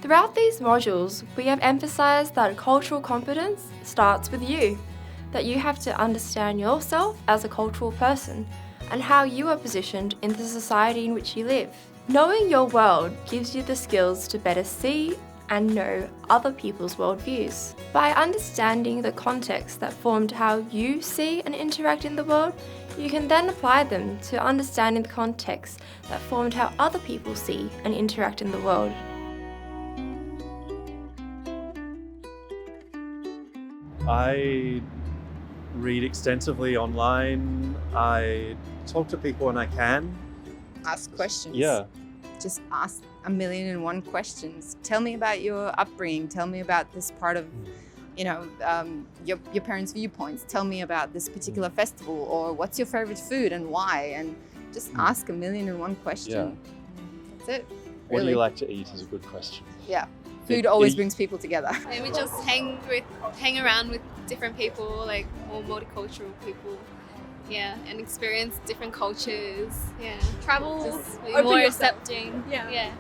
Throughout these modules, we have emphasised that cultural competence starts with you, that you have to understand yourself as a cultural person and how you are positioned in the society in which you live. Knowing your world gives you the skills to better see and know other people's worldviews. By understanding the context that formed how you see and interact in the world, you can then apply them to understanding the context that formed how other people see and interact in the world. I read extensively online. I talk to people when I can. Ask questions. Yeah. Just ask 1,000,001 questions. Tell me about your upbringing. Tell me about this part of, your parents' viewpoints. Tell me about this particular festival, or what's your favorite food and why? And just ask 1,000,001 question. Yeah. That's it. What do really. you like to eat is a good question. Yeah. Food always brings people together. And we just hang around with different people, like more multicultural people. Yeah, and experience different cultures. Yeah, travel, Just be open more yourself. accepting. Yeah.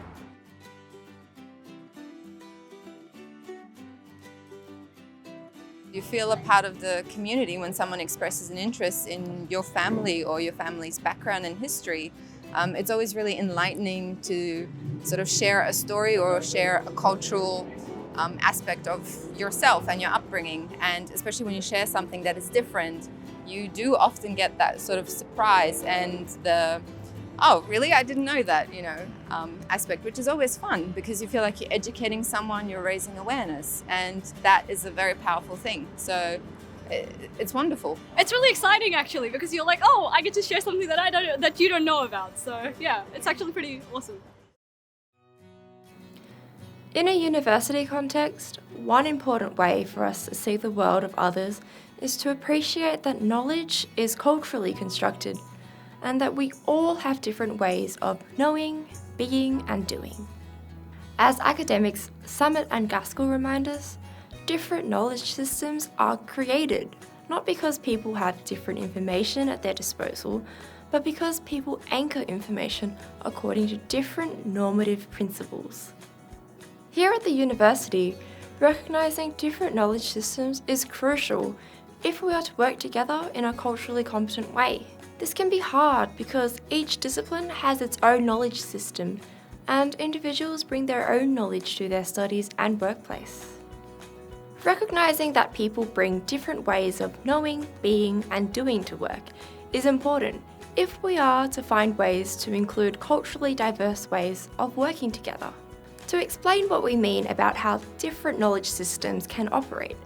You feel a part of the community when someone expresses an interest in your family or your family's background and history. It's always really enlightening to sort of share a story or share a cultural aspect of yourself and your upbringing. And especially when you share something that is different, you do often get that sort of surprise and the, oh, really? I didn't know that, aspect, which is always fun because you feel like you're educating someone, you're raising awareness, and that is a very powerful thing. So it's wonderful. It's really exciting actually because you're like, oh, I get to share something that you don't know about. So yeah, it's actually pretty awesome. In a university context, one important way for us to see the world of others is to appreciate that knowledge is culturally constructed and that we all have different ways of knowing, being and doing. As academics Summit and Gaskell remind us, different knowledge systems are created, not because people have different information at their disposal, but because people anchor information according to different normative principles. Here at the university, recognising different knowledge systems is crucial if we are to work together in a culturally competent way. This can be hard because each discipline has its own knowledge system, and individuals bring their own knowledge to their studies and workplace. Recognising that people bring different ways of knowing, being and doing to work is important if we are to find ways to include culturally diverse ways of working together. To explain what we mean about how different knowledge systems can operate,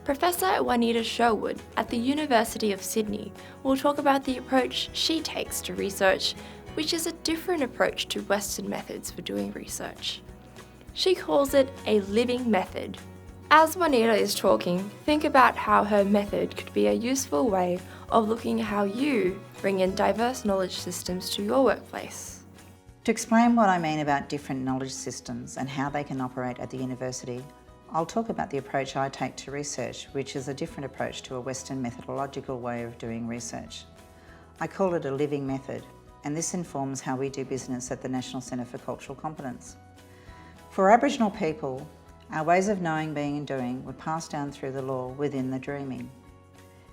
Professor Juanita Sherwood at the University of Sydney will talk about the approach she takes to research, which is a different approach to Western methods for doing research. She calls it a living method. As Juanita is talking, think about how her method could be a useful way of looking at how you bring in diverse knowledge systems to your workplace. To explain what I mean about different knowledge systems and how they can operate at the university, I'll talk about the approach I take to research, which is a different approach to a Western methodological way of doing research. I call it a living method, and this informs how we do business at the National Centre for Cultural Competence. For Aboriginal people, our ways of knowing, being and doing were passed down through the law within the dreaming.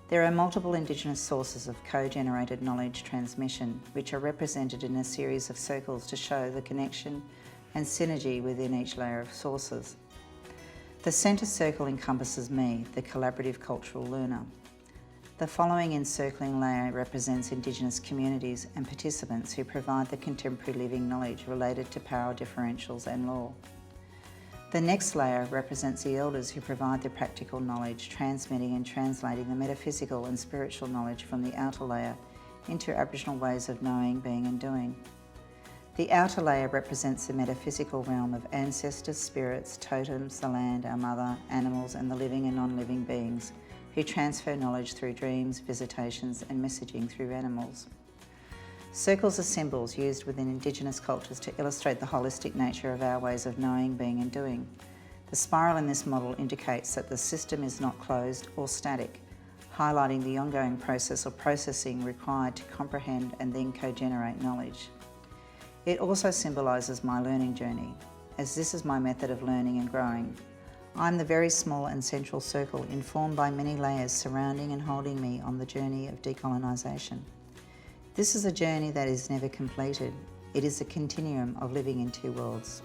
There are multiple Indigenous sources of co-generated knowledge transmission, which are represented in a series of circles to show the connection and synergy within each layer of sources. The centre circle encompasses me, the collaborative cultural learner. The following encircling layer represents Indigenous communities and participants who provide the contemporary living knowledge related to power differentials and law. The next layer represents the elders who provide the practical knowledge, transmitting and translating the metaphysical and spiritual knowledge from the outer layer into Aboriginal ways of knowing, being and doing. The outer layer represents the metaphysical realm of ancestors, spirits, totems, the land, our mother, animals and the living and non-living beings who transfer knowledge through dreams, visitations and messaging through animals. Circles are symbols used within Indigenous cultures to illustrate the holistic nature of our ways of knowing, being and doing. The spiral in this model indicates that the system is not closed or static, highlighting the ongoing process or processing required to comprehend and then co-generate knowledge. It also symbolises my learning journey, as this is my method of learning and growing. I'm the very small and central circle informed by many layers surrounding and holding me on the journey of decolonisation. This is a journey that is never completed. It is a continuum of living in two worlds.